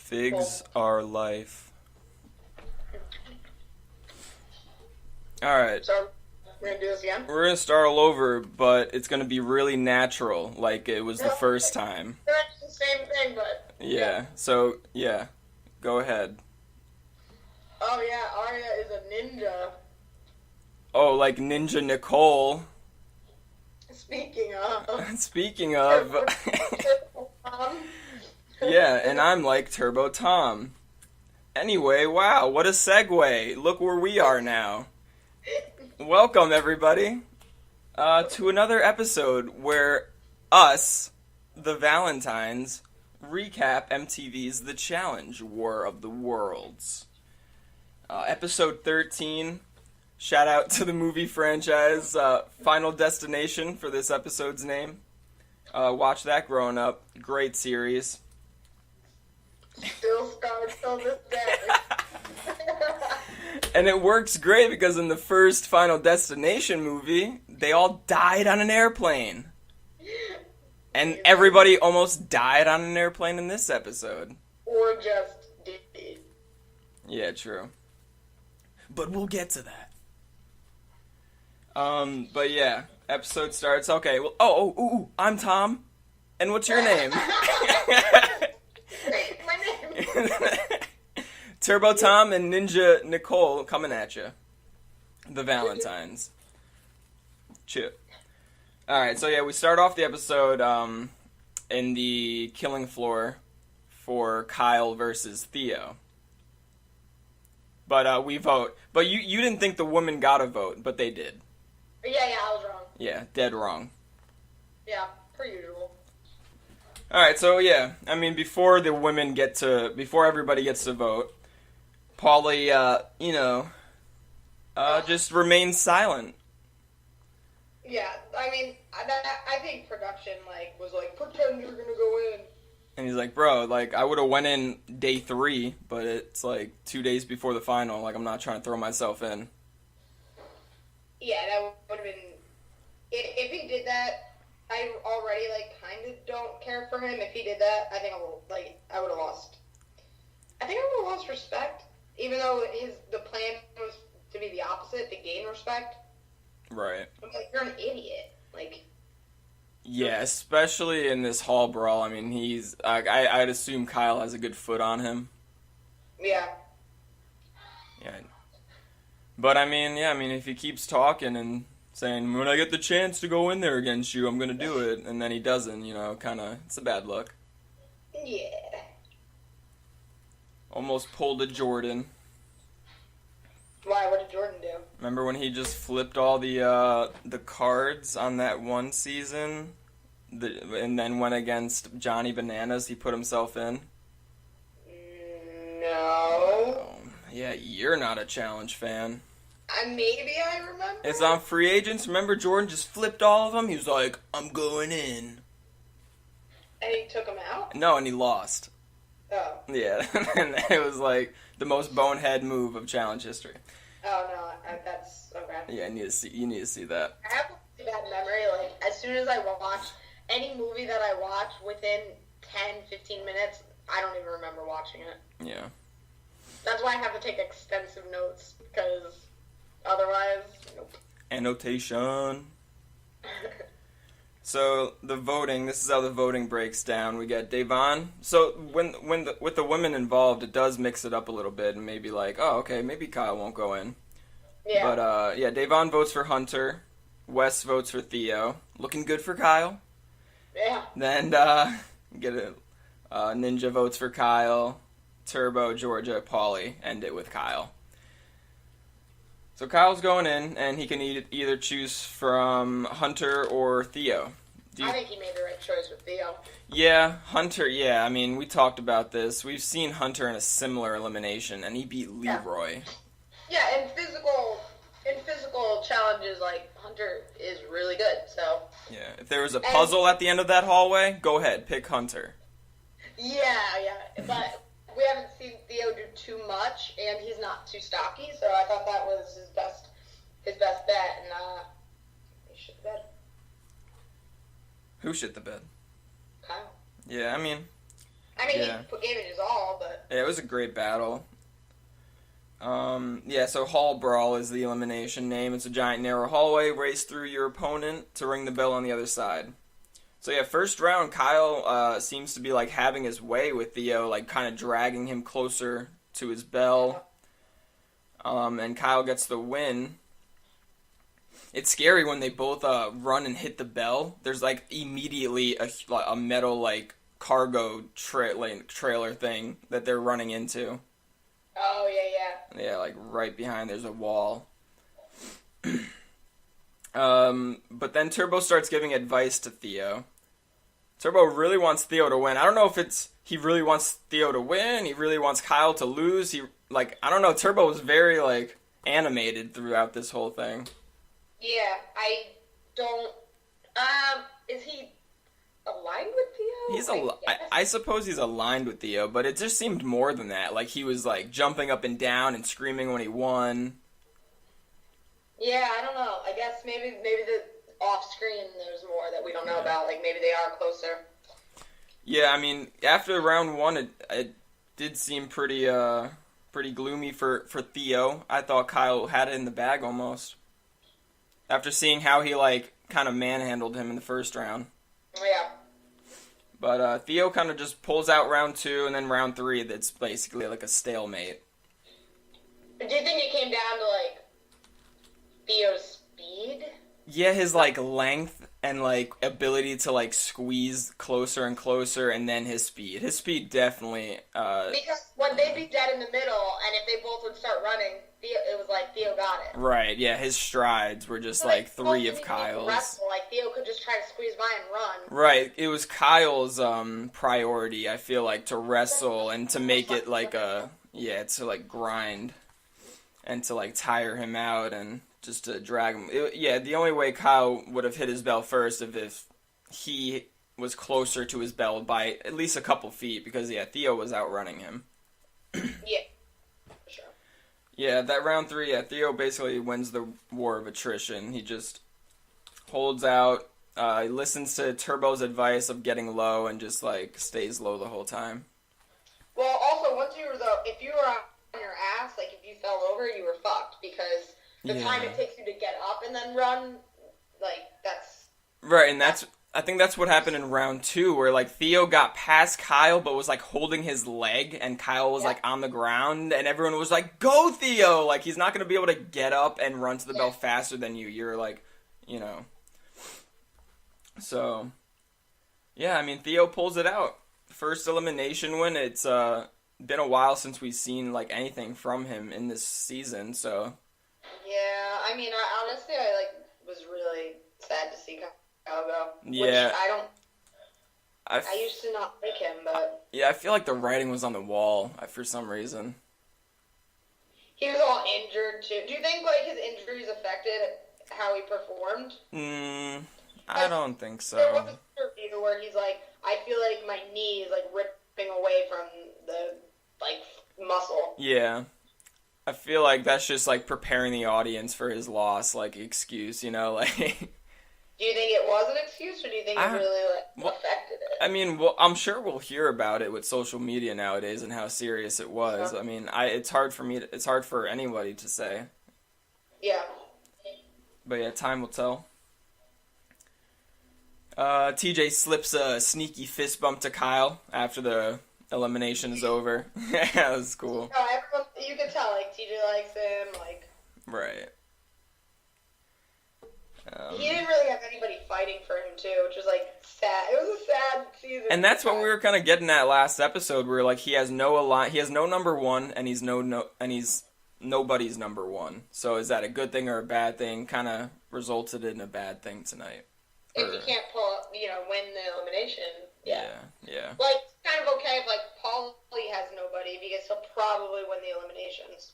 Figs are life. Alright. So, we're gonna do this again? We're gonna start all over, but it's gonna be really natural, like it was the first time. That's the same thing, but... Yeah, so, yeah. Go ahead. Oh yeah, Arya is a ninja. Oh, like Ninja Nicole. Speaking of... Speaking of... Yeah, and I'm like Turbo Tom. Anyway, wow, what a segue. Look where we are now. Welcome, everybody, to another episode where us, the Valentines, recap MTV's The Challenge, War of the Worlds. Episode 13, shout out to the movie franchise, Final Destination for this episode's name. Watch that growing up. Great series. Still scarred till this day. And it works great because in the first Final Destination movie, they all died on an airplane. And everybody almost died on an airplane in this episode. Or just did. Yeah, true. But we'll get to that. But yeah, episode starts. Okay, well, I'm Tom. And what's your name? My name. Turbo Tom and Ninja Nicole coming at you. The Valentines. Chip. Alright, so yeah, we start off the episode in the killing floor for Kyle versus Theo. But we vote. But you didn't think the women got a vote, but they did. Yeah, I was wrong. Yeah, dead wrong. Yeah, per usual. Alright, so yeah, I mean, before everybody gets to vote, Paulie, just remains silent. Yeah, I mean, I think production, was like, pretend you're gonna go in. And he's like, bro, I would have went in day 3, but it's 2 days before the final, I'm not trying to throw myself in. Yeah, that would have been, if he did that, I already, kind of don't care for him. If he did that, I think I would have lost. I think I would have lost respect, even though the plan was to be the opposite, to gain respect. Right. I'm like, you're an idiot. Yeah, especially in this hall brawl. I mean, I'd assume Kyle has a good foot on him. Yeah. Yeah. But if he keeps talking and saying, when I get the chance to go in there against you, I'm gonna do it, and then he doesn't, it's a bad look. Yeah. Almost pulled a Jordan. Why? What did Jordan do? Remember when he just flipped all the cards on that one season, and then went against Johnny Bananas? He put himself in. No. Oh, yeah, you're not a challenge fan. Maybe I remember. It's on Free Agents. Remember Jordan just flipped all of them? He was like, I'm going in. And he took him out? No, and he lost. Oh. Yeah, and it was the most bonehead move of challenge history. Oh no, that's okay. Yeah, you need to see that. I have a bad memory. As soon as I watch any movie that I watch, within 10-15 minutes, I don't even remember watching it. Yeah. That's why I have to take extensive notes, because otherwise, nope. Annotation. So the voting. This is how the voting breaks down. We got Devon. So with the women involved, it does mix it up a little bit, and maybe maybe Kyle won't go in. Yeah. But Devon votes for Hunter. Wes votes for Theo. Looking good for Kyle. Yeah. Then Ninja votes for Kyle. Turbo, Georgia, Paulie. End it with Kyle. So Kyle's going in, and he can either choose from Hunter or Theo. I think he made the right choice with Theo. Yeah, Hunter, yeah. I mean, we talked about this. We've seen Hunter in a similar elimination, and he beat Leroy. Yeah, in physical challenges, Hunter is really good, so... Yeah, if there was a puzzle at the end of that hallway, go ahead, pick Hunter. Yeah, but... We haven't seen Theo do too much, and he's not too stocky, so I thought that was his best bet, and he shit the bed. Who shit the bed? Kyle. Yeah, I mean, Yeah. he gave it his all, but... Yeah, it was a great battle. Yeah, so Hall Brawl is the elimination name. It's a giant narrow hallway. Race through your opponent to ring the bell on the other side. So yeah, first round, Kyle seems to be like having his way with Theo, like kind of dragging him closer to his bell. And Kyle gets the win. It's scary when they both run and hit the bell. There's like immediately a metal like cargo trailer thing that they're running into. Oh, yeah. Yeah, like right behind there's a wall. But then Turbo starts giving advice to Theo. Turbo really wants Theo to win. I don't know if it's he really wants Theo to win, he really wants Kyle to lose. I don't know, Turbo was very like animated throughout this whole thing. Yeah, I don't... is he aligned with Theo? I suppose he's aligned with Theo, but it just seemed more than that. Like he was like jumping up and down and screaming when he won. Yeah, I don't know. I guess maybe the off-screen there's more that we don't know about. Like maybe they are closer. Yeah, I mean, after round one, it did seem pretty gloomy for Theo. I thought Kyle had it in the bag almost. After seeing how he like kind of manhandled him in the first round. Yeah. But Theo kind of just pulls out round two, and then round three, that's basically like a stalemate. Do you think it came down to like Theo's speed? Yeah, his like length and like ability to like squeeze closer and closer, and then his speed. His speed definitely. Because when they'd be dead in the middle, and if they both would start running, it was like Theo got it. Right. Yeah, his strides were just like three of Kyle's. Wrestle, like Theo could just try to squeeze by and run. Right. It was Kyle's priority. I feel like to wrestle and to make it like to like grind and to like tire him out and just to drag him. The only way Kyle would have hit his bell first if he was closer to his bell by at least a couple feet, because Theo was outrunning him. Yeah, for sure. Yeah, that round three, Theo basically wins the war of attrition. He just holds out, he listens to Turbo's advice of getting low and just like stays low the whole time. Well, also if you were on your ass, like if you fell over, you were fucked, because the time it takes you to get up and then run, like, that's... Right, and I think that's what happened in round two, where, like, Theo got past Kyle, but was, like, holding his leg, and Kyle was, like, on the ground, and everyone was like, go, Theo! Like, he's not going to be able to get up and run to the bell faster than you. You're, like, you know. So, yeah, I mean, Theo pulls it out. First elimination win. It's been a while since we've seen, like, anything from him in this season, so... Yeah, I mean, honestly, I was really sad to see Kyle go. Yeah. Which I used to not like him, but... Yeah, I feel like the writing was on the wall for some reason. He was all injured, too. Do you think, like, his injuries affected how he performed? I don't think so. There was a interview where he's like, I feel like my knee is, like, ripping away from the, like, muscle. Yeah. I feel like that's just, like, preparing the audience for his loss, like, excuse, you know, like... Do you think it was an excuse, or do you think it really, affected it? I mean, well, I'm sure we'll hear about it with social media nowadays and how serious it was. I mean, it's hard for anybody to say. Yeah. But yeah, time will tell. TJ slips a sneaky fist bump to Kyle after the elimination is over. Yeah, that was cool. No, you could tell, like, TJ likes him, like... Right. He didn't really have anybody fighting for him, too, which was, like, sad. It was a sad season. And that's what we were kind of getting at last episode, where, like, he has no number one, and he's nobody's number one. So is that a good thing or a bad thing? Kind of resulted in a bad thing tonight. If you can't win the elimination, yeah. Like, it's kind of okay if, like, Paulie has nobody, because he'll probably win the eliminations.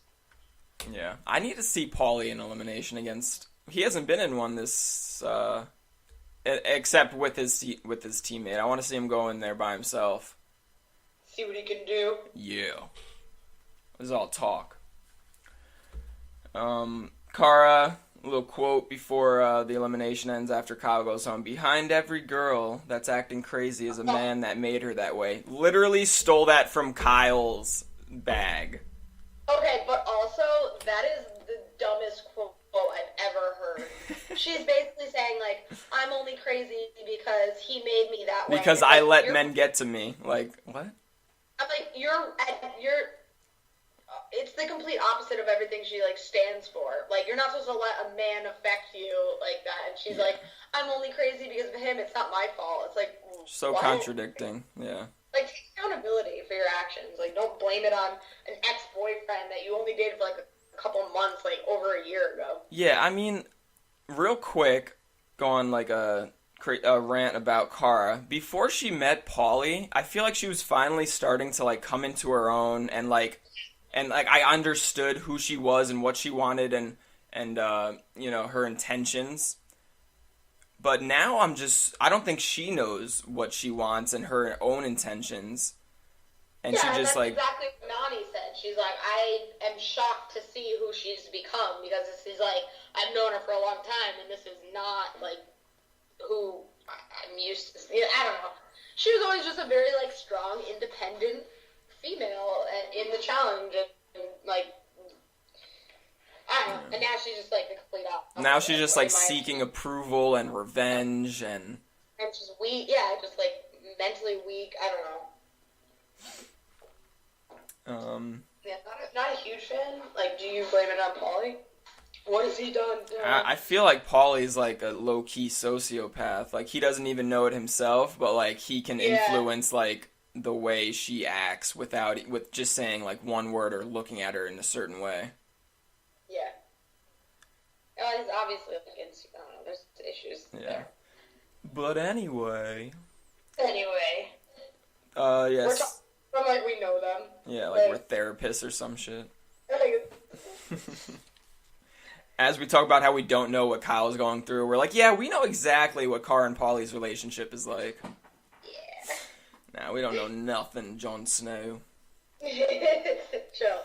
Yeah. I need to see Paulie in elimination against... He hasn't been in one this... except with his teammate. I want to see him go in there by himself. See what he can do. Yeah. This is all talk. Cara little quote before the elimination ends after Kyle goes home. Behind every girl that's acting crazy is a man that made her that way. Literally stole that from Kyle's bag. Okay, but also, that is the dumbest quote I've ever heard. She's basically saying, like, I'm only crazy because he made me that way. Because I let men get to me. Like, what? I'm like, it's the complete opposite of everything she, like, stands for. Like, you're not supposed to let a man affect you like that. And she's like, I'm only crazy because of him. It's not my fault. It's like, so what? contradicting. Yeah. Like, take accountability for your actions. Like, don't blame it on an ex-boyfriend that you only dated for, like, a couple months, like, over a year ago. Yeah, I mean, real quick, go on, like, a rant about Cara. Before she met Paulie, I feel like she was finally starting to, like, come into her own, and I understood who she was and what she wanted and you know, her intentions. But now I don't think she knows what she wants and her own intentions. And she just, that's exactly what Nani said. She's like, I am shocked to see who she's become, because this is like, I've known her for a long time, and this is not, like, who I'm used to seeing. I don't know. She was always just a very, like, strong, independent female in the challenge, and like, I don't know. And now she's just, like, the complete opposite. Now she's just, like, seeking approval and revenge, and she's weak. Yeah, just, like, mentally weak. I don't know. Yeah, not a huge fan. Like, do you blame it on Paulie? What has he done? I feel like Paulie's, like, a low-key sociopath. Like, he doesn't even know it himself, but, like, he can influence, like, the way she acts with just saying, like, one word or looking at her in a certain way. Yeah. Well, he's obviously, like, I don't know, there's issues there. But anyway. We're Yes. like, we know them. Yeah, like we're therapists or some shit. As we talk about how we don't know what Kyle's going through, we're like, yeah, we know exactly what Cara and Paulie's relationship is like. Yeah. Nah, we don't know nothing, Jon Snow. Chill.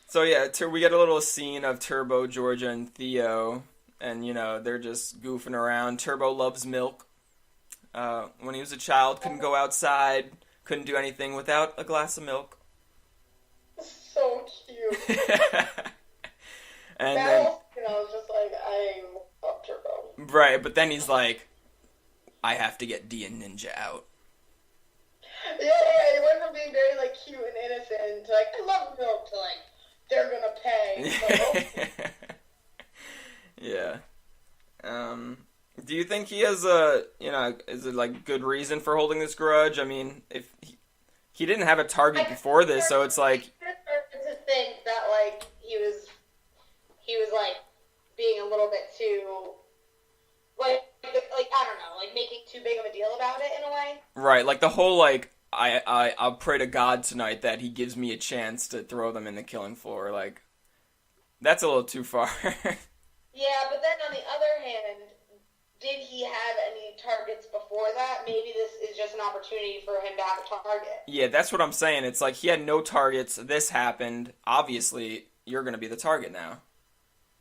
So yeah, we get a little scene of Turbo, Georgia, and Theo, and, you know, they're just goofing around. Turbo loves milk. When he was a child, couldn't go outside, couldn't do anything without a glass of milk. So cute. And then, you know, it's just like, I love Turbo. Right, but then he's like, I have to get Dee and Ninja out. Yeah, he went from being very, like, cute and innocent to, like, I love milk, to, like, they're gonna pay. So, yeah. Do you think he has is it, like, good reason for holding this grudge? I mean, if he didn't have a target before this, so it's like... to think that, like, he was, like, being a little bit too, like, I don't know, like, making too big of a deal about it, in a way. Right, like, the whole, like, I'll pray to God tonight that he gives me a chance to throw them in the killing floor, like, that's a little too far. Yeah, but then on the other hand, did he have any targets before that? Maybe this is just an opportunity for him to have a target. Yeah, that's what I'm saying. It's like he had no targets. This happened. Obviously, you're going to be the target now.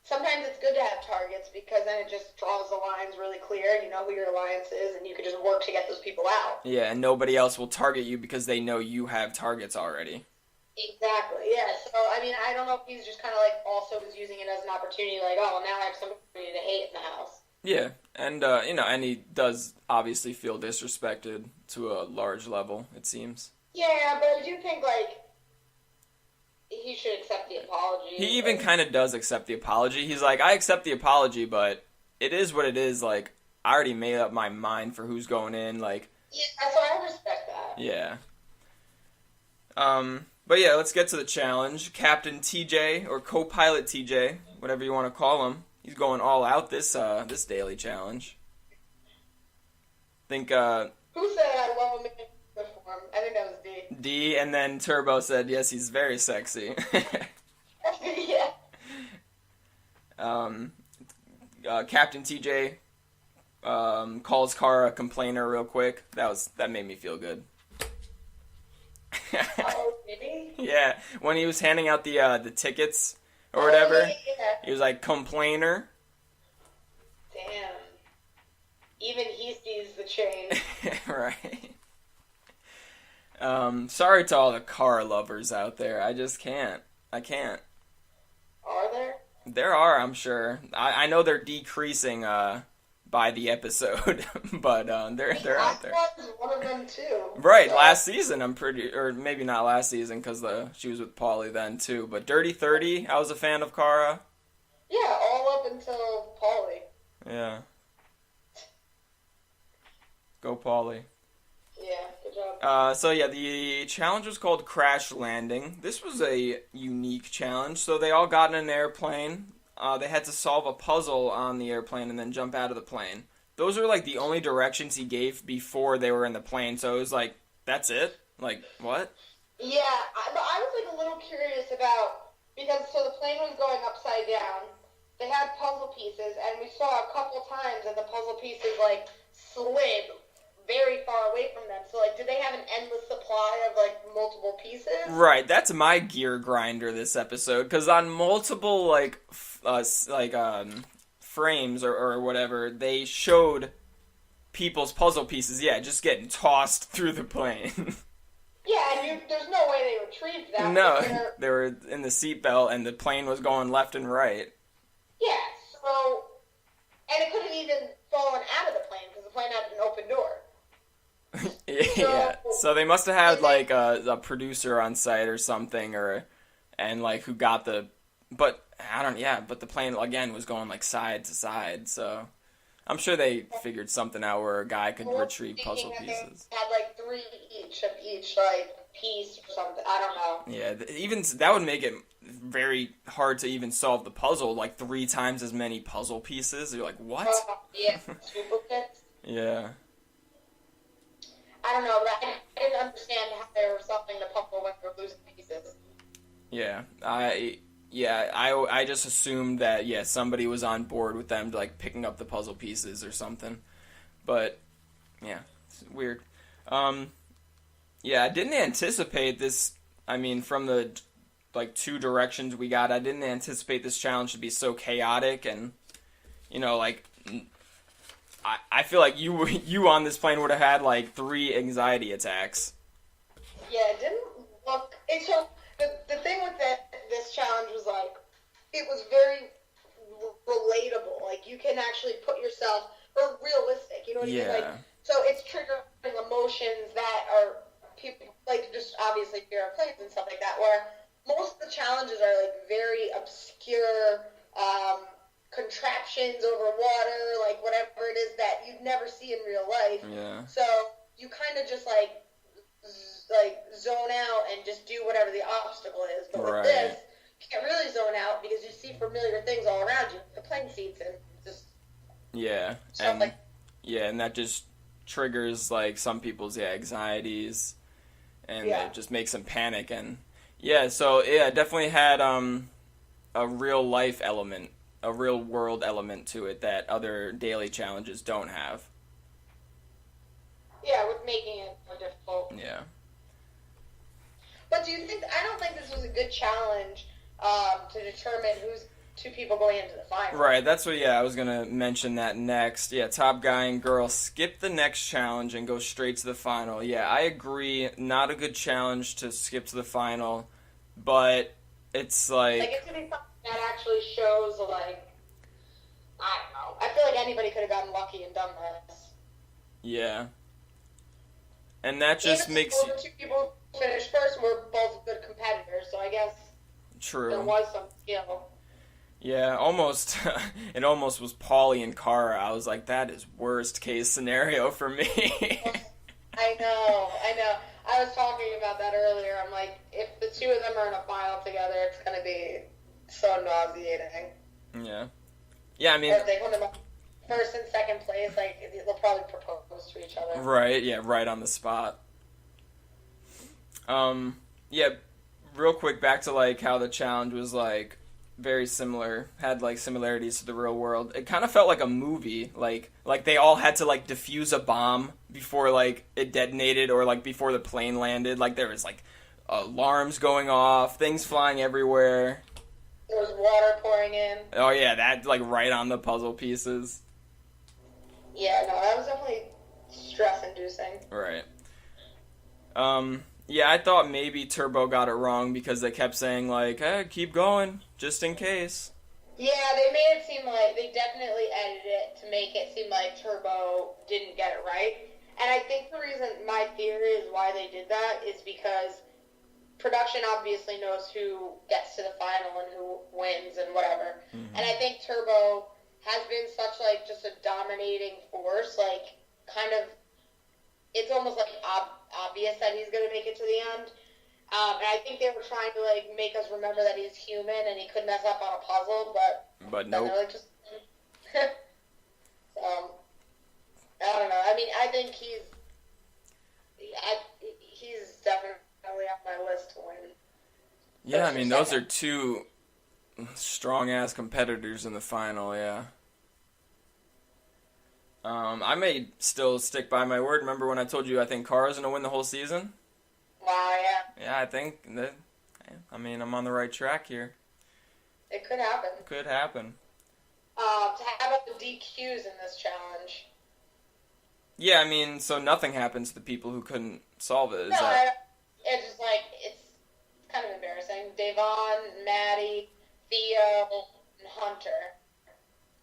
Sometimes it's good to have targets because then it just draws the lines really clear. You know who your alliance is, and you can just work to get those people out. Yeah, and nobody else will target you because they know you have targets already. Exactly, yeah. So, I mean, I don't know if he's just kind of, like, also was using it as an opportunity, like, oh, well, now I have somebody to hate in the house. Yeah, and, you know, and he does obviously feel disrespected to a large level, it seems. Yeah, but I do think, like, he should accept the apology. He even kind of does accept the apology. He's like, I accept the apology, but it is what it is. Like, I already made up my mind for who's going in, like... Yeah, so I respect that. Yeah. But yeah, let's get to the challenge. Captain TJ, or co-pilot TJ, whatever you want to call him. He's going all out this daily challenge. Think, Who said I love him in uniform? I think that was Dee. Dee, and then Turbo said, yes, he's very sexy. Yeah. Captain TJ calls Cara a complainer real quick. That made me feel good. Oh, did he? Yeah, when he was handing out the tickets or whatever. Yeah. He was like, complainer. Damn. Even he sees the change. Right. Sorry to all the car lovers out there. I just can't. I can't. Are there? There are, I'm sure. I know they're decreasing by the episode, but they're out there. I was one of them too. Right, last season I'm pretty, or maybe not last season because she was with Paulie then too. But Dirty 30, I was a fan of Cara. Yeah, all up until Paulie. Yeah. Go Paulie. Yeah, good job. So yeah, the challenge was called Crash Landing. This was a unique challenge. So they all got in an airplane. They had to solve a puzzle on the airplane and then jump out of the plane. Those are like the only directions he gave before they were in the plane. So it was like, that's it? Like, what? Yeah, but I was like a little curious about, because so the plane was going upside down. They had puzzle pieces, and we saw a couple times that the puzzle pieces like slid very far away from them. So, like, did they have an endless supply of, like, multiple pieces? Right, that's my gear grinder this episode, because on multiple, like, frames or whatever, they showed people's puzzle pieces, just getting tossed through the plane. Yeah, and there's no way they retrieved that. No, they were in the seatbelt, and the plane was going left and right. Yeah, so, and it couldn't even fallen out of the plane, because the plane had an open door. Yeah, so they must have had like a producer on site or something, and like who got but the plane again was going like side to side, so I'm sure they figured something out where a guy could retrieve puzzle pieces. They had like 3 each of each like piece or something. I don't know. Yeah, even that would make it very hard to even solve the puzzle. Like 3 times as many puzzle pieces. You're like, what? Yeah, duplicates. Yeah. I don't know, but I didn't understand how they were solving the puzzle when they were losing pieces. Yeah, I just assumed that somebody was on board with them like picking up the puzzle pieces or something, but yeah, it's weird. I didn't anticipate this. I mean, from the like 2 directions we got, I didn't anticipate this challenge to be so chaotic and like. I feel like you on this plane would have had like 3 anxiety attacks. Yeah, it didn't look. So the thing with this challenge was like it was very relatable. Like you can actually put yourself or realistic. You know what I mean? Like so it's triggering emotions that are people like just obviously fear of planes and stuff like that. Where most of the challenges are like very obscure. Contraptions over water, like whatever it is that you'd never see in real life. Yeah. So you kind of just like zone out and just do whatever the obstacle is. But with this, you can't really zone out because you see familiar things all around you, the plane seats and just stuff like. Yeah, and that just triggers like some people's anxieties, and it just makes them panic and it definitely had a real life element. A real world element to it that other daily challenges don't have. Yeah, with making it more difficult. Yeah. But I don't think this was a good challenge to determine who's 2 people going into the final. Right, that's what, I was going to mention that next. Yeah, top guy and girl skip the next challenge and go straight to the final. Yeah, I agree. Not a good challenge to skip to the final, but it's like... Like, it's going to be something that actually shows, like, I don't know. I feel like anybody could have gotten lucky and done this. Yeah. And that just makes you... The 2 people who finished first were both good competitors, so I guess True. There was some skill. Yeah, almost. It almost was Paulie and Cara. I was like, that is worst case scenario for me. I know. I was talking about that earlier. I'm like, if the 2 of them are in a final together, it's going to be so nauseating. Yeah. Yeah, I mean... Or if they come in first and second place, like, they'll probably propose to each other. Right, right on the spot. Real quick, back to, like, how the challenge was, like, very similar, had, like, similarities to the real world. It kind of felt like a movie, like they all had to, like, defuse a bomb before, like, it detonated or, like, before the plane landed. Like, there was, like, alarms going off, things flying everywhere. There was water pouring in. Oh yeah, that like right on the puzzle pieces. Yeah, no, that was definitely stress-inducing. Right. Yeah, I thought maybe Turbo got it wrong because they kept saying like, "Hey, keep going, just in case." Yeah, they made it seem like they definitely edited it to make it seem like Turbo didn't get it right. And I think the reason, my theory is why they did that is because production obviously knows who gets to the final and who wins and whatever. Mm-hmm. And I think Turbo has been such like just a dominating force, like kind of, it's almost like obvious that he's going to make it to the end. And I think they were trying to like make us remember that he's human and he could mess up on a puzzle, but nope. they're like just. I don't know. I mean, I think he's definitely on my list to win. Yeah, I mean those are two strong ass competitors in the final. Yeah. I may still stick by my word. Remember when I told you I think Cara's gonna win the whole season? Wow, yeah. Yeah, I think that. I mean, I'm on the right track here. It could happen. Could happen. To have up the DQs in this challenge. Yeah, I mean, so nothing happens to the people who couldn't solve it. It's just like, it's kind of embarrassing. Devon, Maddie, Theo, and Hunter,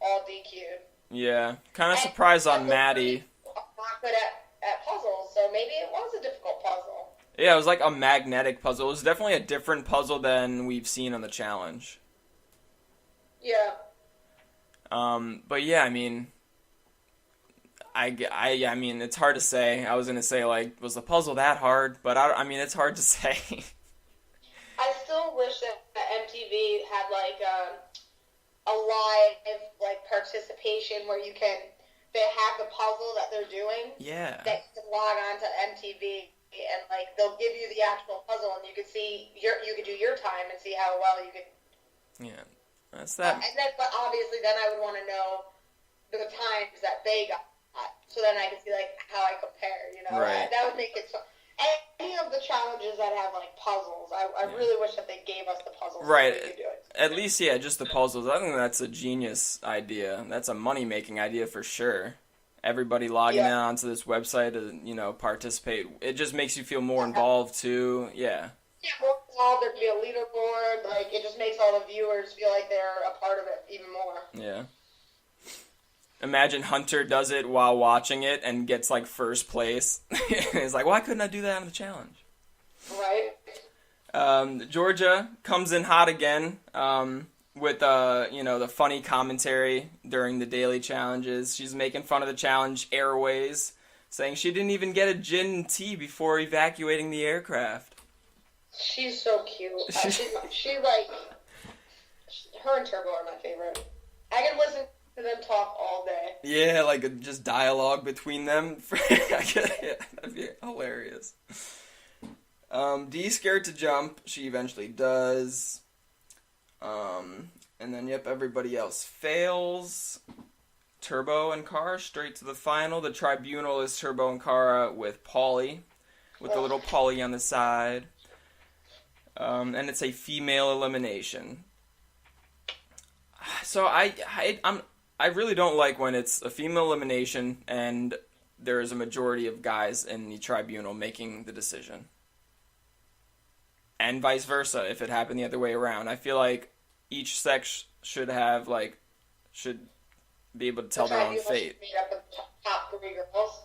all DQ'd. Yeah, kind of surprised on Maddie. Not good at puzzles, so maybe it was a difficult puzzle. Yeah, it was like a magnetic puzzle. It was definitely a different puzzle than we've seen on the challenge. Yeah. But yeah, I mean, I mean, it's hard to say. I was gonna say like, was the puzzle that hard? But I mean, it's hard to say. I still wish that MTV had like a live like participation where they have the puzzle that they're doing. Yeah. That you can log on to MTV and like they'll give you the actual puzzle and you could see you could do your time and see how well you could. Yeah, that's that. And then, but obviously, then I would want to know the times that they got, so then I could see like how I compare. You know, right? That would make it so. Any of the challenges that have like puzzles, I really wish that they gave us the puzzles. Right. So we could do it. At least, yeah, just the puzzles. I think that's a genius idea. That's a money-making idea for sure. Everybody logging in onto this website to, participate. It just makes you feel more involved, too. Yeah. Yeah, more involved. There could be a leaderboard. Like, it just makes all the viewers feel like they're a part of it even more. Yeah. Imagine Hunter does it while watching it and gets, like, first place. He's like, why couldn't I do that on the challenge? Right. Georgia comes in hot again with, the funny commentary during the daily challenges. She's making fun of the challenge airways, saying she didn't even get a gin and tea before evacuating the aircraft. She's so cute. She like, her and Turbo are my favorite. I can listen to them talk all day. Yeah, like just dialogue between them. Yeah, that'd be hilarious. Dee's scared to jump. She eventually does. And then, everybody else fails. Turbo and Cara straight to the final. The tribunal is Turbo and Cara with Pauly, with the little Pauly on the side. And it's a female elimination. So I really don't like when it's a female elimination and there is a majority of guys in the tribunal making the decision. And vice versa, if it happened the other way around. I feel like each sex should be able to tell their own fate. Meet up with top 3 girls.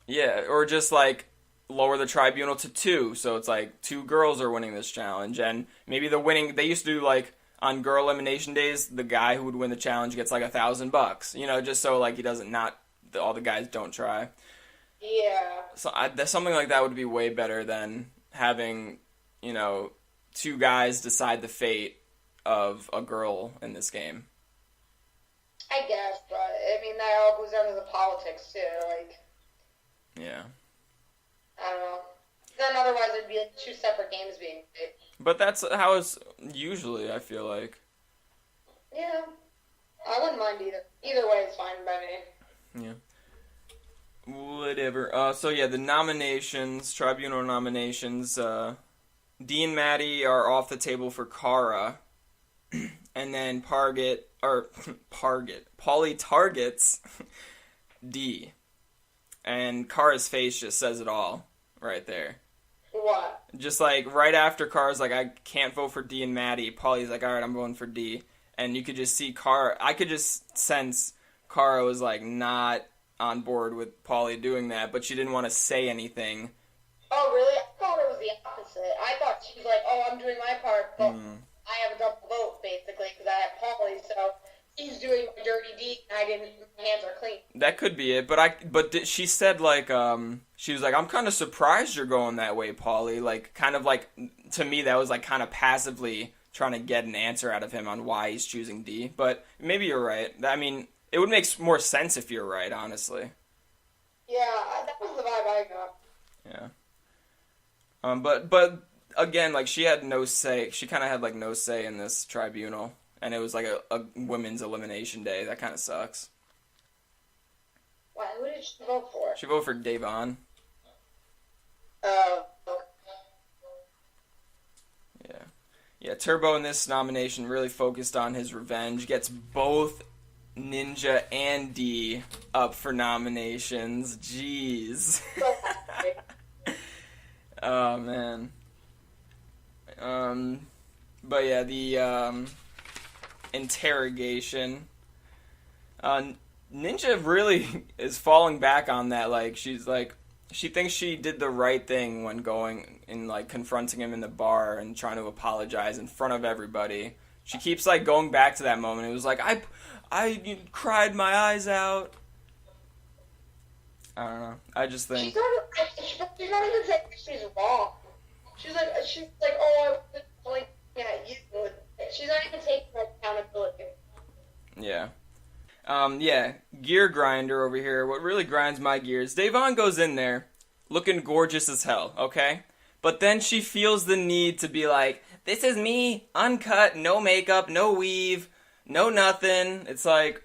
Yeah, or just like lower the tribunal to 2, so it's like 2 girls are winning this challenge, and maybe they used to do like on girl elimination days, the guy who would win the challenge gets like $1,000, just so like he doesn't all the guys don't try. Yeah. So something like that would be way better than having 2 guys decide the fate of a girl in this game. I guess, but I mean that all goes down to the politics too. Like. Yeah. I don't know. Then otherwise it'd be like 2 separate games being played. But that's how it's usually, I feel like. Yeah. I wouldn't mind either. Either way is fine by me. Yeah. Whatever. So yeah, the nominations, tribunal nominations, Dee and Maddie are off the table for Cara. and then Paulie targets Dee. And Cara's face just says it all right there. What? Just like right after Cara's like, I can't vote for Dee and Maddie, Paulie's like, alright, I'm voting for Dee. And you could just see Cara, I could just sense Cara was like not on board with Paulie doing that, but she didn't want to say anything. Oh, really? I thought it was the opposite. I thought she was like, oh, I'm doing my part, but I have a double vote, basically, because I have Paulie, so he's doing my dirty deed, and my hands are clean. That could be it, but she said, like, she was like, I'm kind of surprised you're going that way, Paulie. Like, kind of like, to me, that was like kind of passively trying to get an answer out of him on why he's choosing Dee. But maybe you're right. I mean, it would make more sense if you're right, honestly. Yeah, that was the vibe I got. Yeah. But again, like, she had no say. She kind of had, like, no say in this tribunal. And it was, like, a women's elimination day. That kind of sucks. Why? Who did she vote for? She voted for Davon. Oh, okay. Yeah. Yeah, Turbo in this nomination really focused on his revenge. Gets both Ninja and Dee up for nominations. Jeez. Oh, man. But yeah, the interrogation. Ninja really is falling back on that. Like, she's like, she thinks she did the right thing when going and like confronting him in the bar and trying to apologize in front of everybody. She keeps like going back to that moment. It was like, I cried my eyes out. I don't know. I just think She's not even saying she's wrong. She's like, oh, I was like, yeah, you. She's not even taking accountability. yeah. Yeah, gear grinder over here. What really grinds my gears, Davon goes in there looking gorgeous as hell, okay? But then she feels the need to be like, this is me, uncut, no makeup, no weave, no nothing. It's like,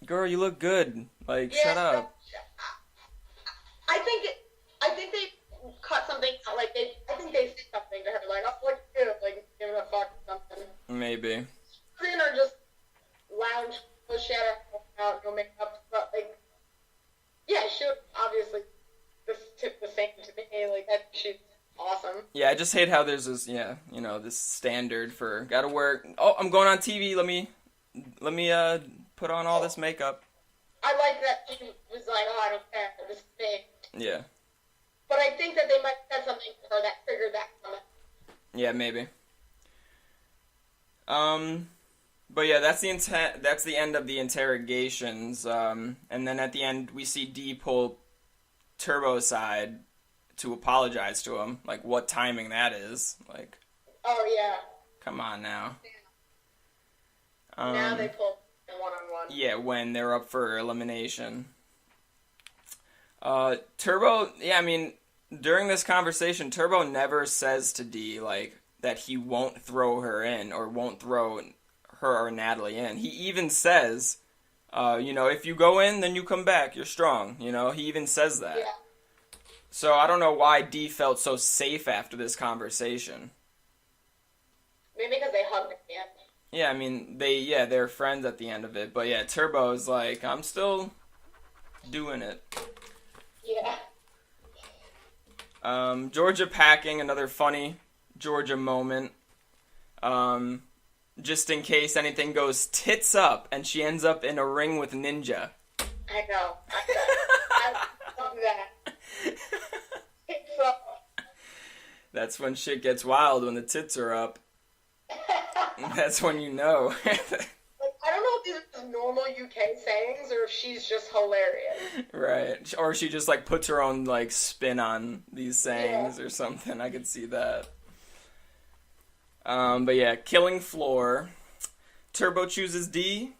girl, you look good. Like, shut up. I think they cut something out. Like, I think they said something to her. Like, oh, look good. Like, give her a fuck or something. Maybe. Or just lounge, no shadow, out, no makeup. But, like, yeah, she would obviously tip the same to me. Like, that she's awesome. Yeah, I just hate how there's this, this standard for, gotta wear, oh, I'm going on TV, let me put on all this makeup. I like that she was like, oh, I don't care, this is me. Yeah. But I think that they might have said something to her that triggered that comment. Yeah, maybe. But yeah, that's the end of the interrogations. And then at the end, we see Dee pull Turbo aside to apologize to him. Like, what timing that is. Like, oh, yeah. come on now. Now they pull one-on-one. Yeah, when they're up for elimination. Turbo, yeah, I mean, during this conversation, Turbo never says to Dee, like, that he won't throw her in or won't throw her or Natalie in. He even says, if you go in, then you come back. You're strong. He even says that. Yeah. So I don't know why Dee felt so safe after this conversation. Maybe because they hugged at the end. Yeah, I mean, they're friends at the end of it. But yeah, Turbo's like, I'm still doing it. Yeah. Georgia packing, another funny Georgia moment. Just in case anything goes tits up and she ends up in a ring with Ninja. I know. I love that. Tits up. That's when shit gets wild, when the tits are up. That's when you know. Like, I don't know if these are normal UK sayings or if she's just hilarious. Right. Or she just, like, puts her own, like, spin on these sayings or something. I could see that. But yeah, killing floor. Turbo chooses Dee.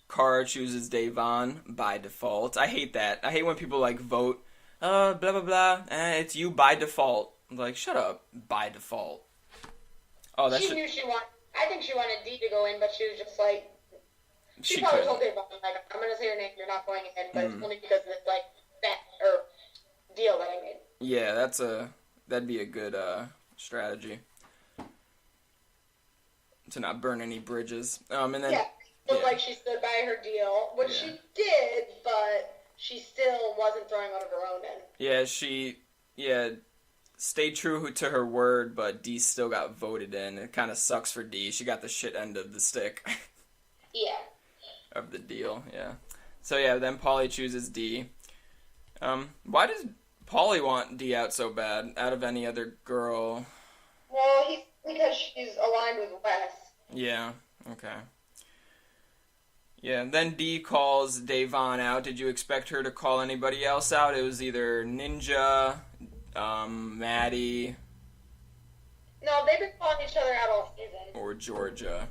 Cara chooses Davon by default. I hate that. I hate when people, like, vote, blah, blah, blah, it's you by default. I'm like, shut up. By default. Oh, that's. She knew I think she wanted Dee to go in, but she was just like, she She probably couldn't. told Davon, like, I'm going to say your name, you're not going in, but it's only because of this, like, deal that I made. Yeah, that'd be a good strategy. burn any bridges. And then it looked like she stood by her deal, which she did, but she still wasn't throwing one of her own in. Yeah, she stayed true to her word, but Dee still got voted in. It kind of sucks for Dee. She got the shit end of the stick. Yeah. Of the deal, yeah. So yeah, then Pauly chooses Dee. Why does Pauly want Dee out so bad, out of any other girl? Well, because she's aligned with Wes. Yeah, okay. Yeah, then Dee calls Davon out. Did you expect her to call anybody else out? It was either Ninja, Maddie... No, they've been calling each other out all season. Or Georgia.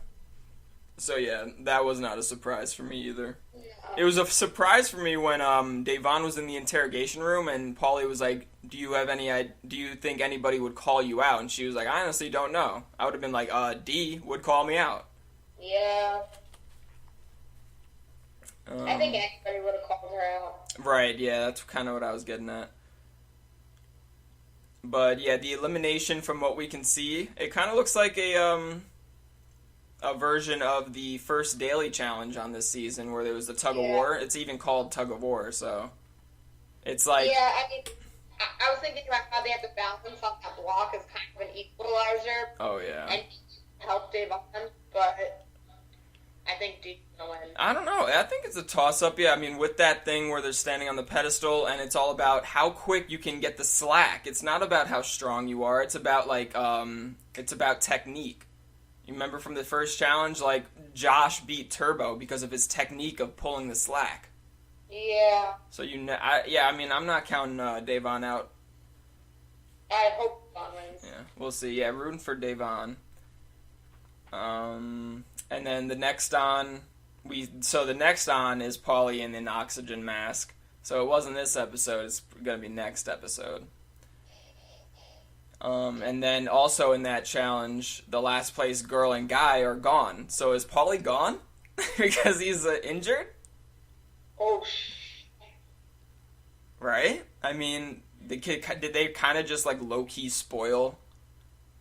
So yeah, that was not a surprise for me either. Yeah. It was a surprise for me when Davon was in the interrogation room and Pauly was like, do you think anybody would call you out? And she was like, I honestly don't know. I would have been like, Dee would call me out. Yeah. I think anybody would have called her out. Right, yeah, that's kind of what I was getting at. But yeah, the elimination, from what we can see, it kind of looks like a version of the first daily challenge on this season where there was the tug of war. It's even called tug of war, so it's like... Yeah, I mean, I was thinking about how they have to balance on that block as kind of an equalizer. Oh, yeah. And help Davon, but I think Dee's going to win. I don't know. I think it's a toss-up, yeah. I mean, with that thing where they're standing on the pedestal and it's all about how quick you can get the slack. It's not about how strong you are. It's about, like, it's about technique. You remember from the first challenge, like, Josh beat Turbo because of his technique of pulling the slack. Yeah. So, I mean, I'm not counting Davon out. I hope Davon wins. Yeah, we'll see. Yeah, rooting for Davon. And then the next on is Pauly in an oxygen mask. So it wasn't this episode, it's going to be next episode. And then also in that challenge, the last place girl and guy are gone. So is Pauly gone? Because he's injured? Oh, Right? I mean, did they kind of just like low-key spoil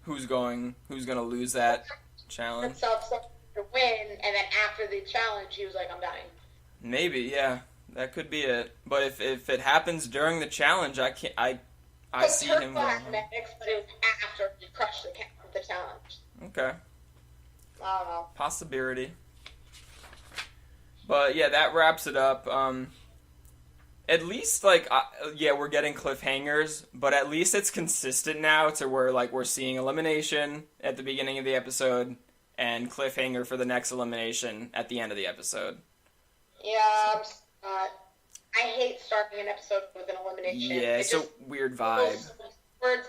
who's going to lose that challenge? Himself to win, and then after the challenge, he was like, I'm dying. Maybe, yeah. That could be it. But if it happens during the challenge, I see him going. Enacts, but it was after he crushed the challenge. Okay. I don't know. Possibility. But yeah, that wraps it up. At least, like, we're getting cliffhangers, but at least it's consistent now to where, like, we're seeing elimination at the beginning of the episode and cliffhanger for the next elimination at the end of the episode. Yeah, I'm just not. I hate starting an episode with an elimination. Yeah, it's a weird vibe. Words.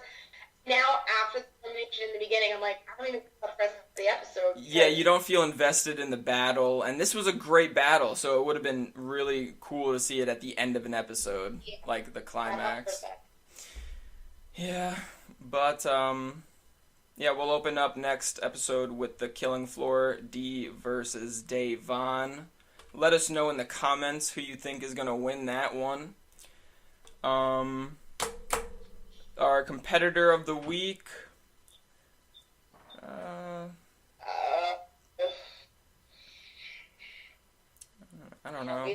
Now, after the elimination in the beginning, I'm like, I don't even know the rest of the episode. Yeah, you don't feel invested in the battle, and this was a great battle, so it would have been really cool to see it at the end of an episode, like the climax. Yeah, but, we'll open up next episode with the Killing Floor, Dee versus Davon. Let us know in the comments who you think is going to win that one. Our competitor of the week. I don't know.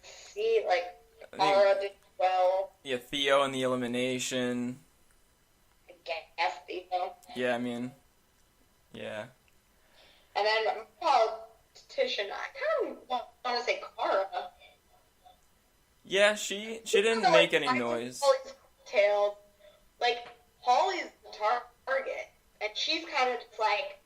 See, like, Cara did well. Yeah, Theo in the elimination. I guess Theo. Yeah, I mean, yeah. And then politician, I kind of want to say Cara. Yeah, she didn't make any noise. Tailed. Like, Holly's the target, and she's kind of just like,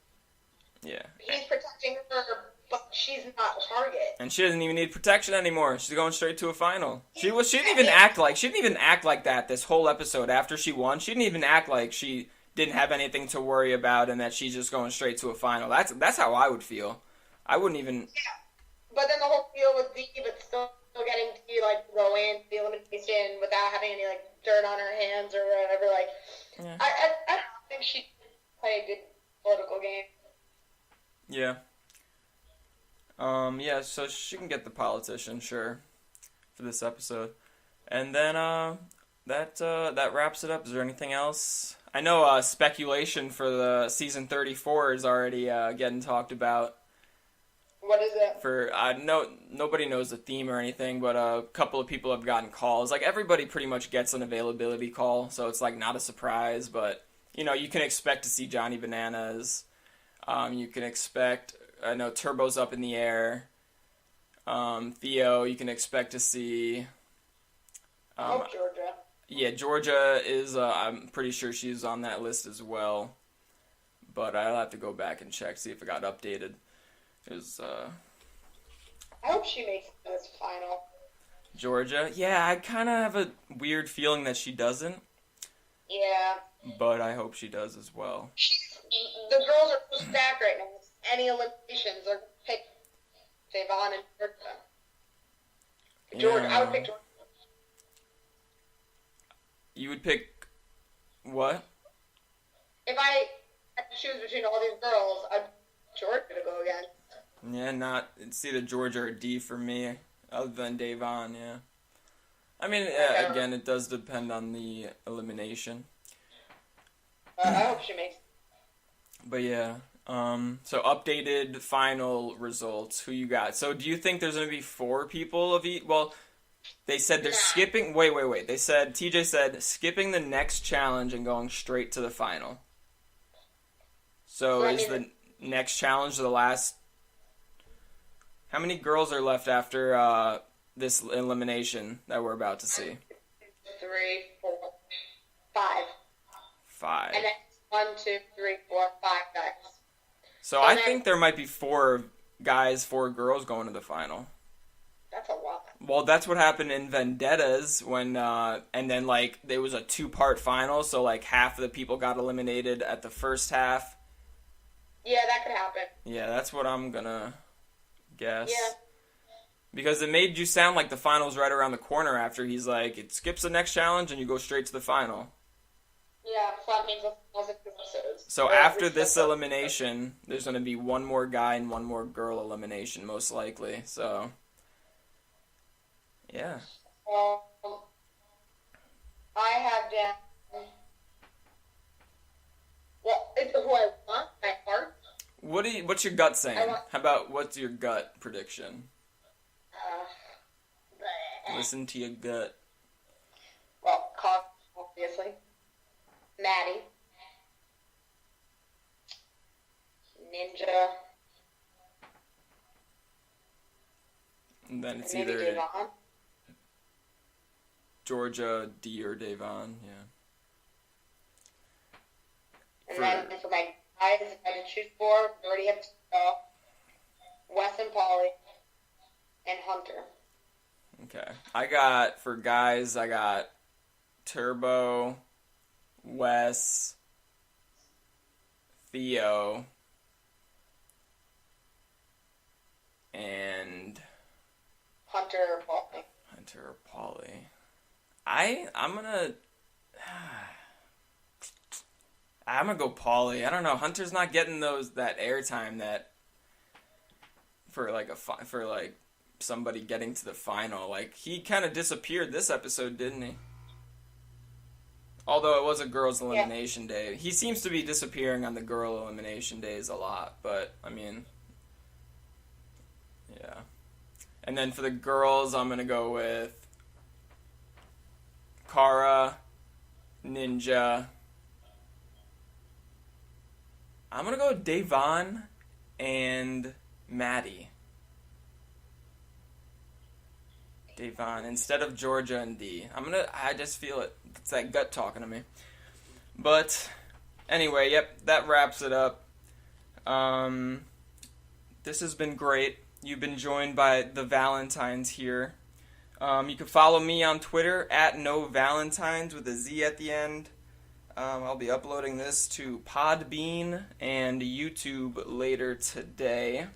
he's protecting her, but she's not a target. And she doesn't even need protection anymore. She's going straight to a final. She didn't even act like that this whole episode after she won. She didn't even act like she didn't have anything to worry about and that she's just going straight to a final. That's how I would feel. I wouldn't even. Yeah, but then the whole deal with Dee, but still getting to like go in the elimination without having any like dirt on her hands or whatever. Like, I don't think she played a good political game. Yeah. So she can get the politician, sure, for this episode. And then that wraps it up. Is there anything else? I know speculation for the season 34 is already getting talked about. What is it? For nobody knows the theme or anything, but a couple of people have gotten calls. Like everybody pretty much gets an availability call, so it's like not a surprise. But you can expect to see Johnny Bananas. You can expect. I know Turbo's up in the air. Theo, you can expect to see. Georgia. Yeah, Georgia is. I'm pretty sure she's on that list as well. But I'll have to go back and check, see if it got updated. I hope she makes this final. Georgia? Yeah, I kind of have a weird feeling that she doesn't. Yeah. But I hope she does as well. The girls are so stacked right now. Any eliminations are pick Devon and Georgia. Georgia, I would pick Georgia. You would pick what? If I had to choose between all these girls, I'd pick Georgia to go again. Yeah, it's either Georgia or Dee for me, other than Devon, yeah. I mean, again, it does depend on the elimination. I hope she makes it. But yeah, so updated final results, who you got? So do you think there's going to be 4 people of each? Well, they said they're skipping, wait. They said, TJ said, skipping the next challenge and going straight to the final. So is the next challenge the last? How many girls are left after this elimination that we're about to see? 3, 4, 5. 5. And then 1, 2, 3, 4, 5 guys. So I think there might be 4 guys, 4 girls going to the final. That's a lot. Well, that's what happened in Vendettas when, and then like there was a 2-part final, so like half of the people got eliminated at the first half. Yeah, that could happen. Yeah, that's what I'm gonna guess. Yeah. Because it made you sound like the final's right around the corner after he's like, it skips the next challenge and you go straight to the final. Yeah, so that means those are 2 episodes. So after this elimination, there's going to be 1 more guy and 1 more girl elimination, most likely. So, yeah. I have down. Well, it's who I want, my heart. What's your gut saying? How about what's your gut prediction? Listen to your gut. Well, obviously. Maddie. Ninja. And then it's Maybe either Devon. Georgia, Dee, or Devon, yeah. And then for my guys, if I had to choose 4, I already have to go. Wes and Polly. And Hunter. Okay. For guys, I got Turbo, Wes, Theo, and Hunter or Polly. I'm gonna go Polly. I don't know. Hunter's not getting that airtime that for somebody getting to the final. Like he kind of disappeared this episode, didn't he? Although it was a girls' elimination day. He seems to be disappearing on the girl elimination days a lot, but, I mean, yeah. And then for the girls, I'm going to go with Cara, Ninja. I'm going to go with Devon and Maddie. Devon instead of Georgia and Dee. I just feel it. It's that gut talking to me. But anyway, yep, that wraps it up. This has been great. You've been joined by the Valentines here. You can follow me on Twitter at @NoValentines with a Z at the end. I'll be uploading this to Podbean and YouTube later today.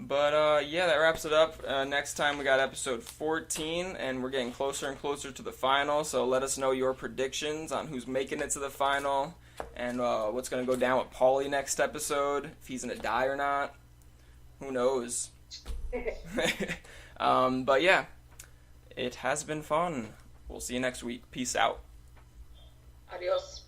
But, yeah, that wraps it up. Next time we got episode 14, and we're getting closer and closer to the final, so let us know your predictions on who's making it to the final, and what's going to go down with Paulie next episode, if he's going to die or not. Who knows? But, yeah, it has been fun. We'll see you next week. Peace out. Adios.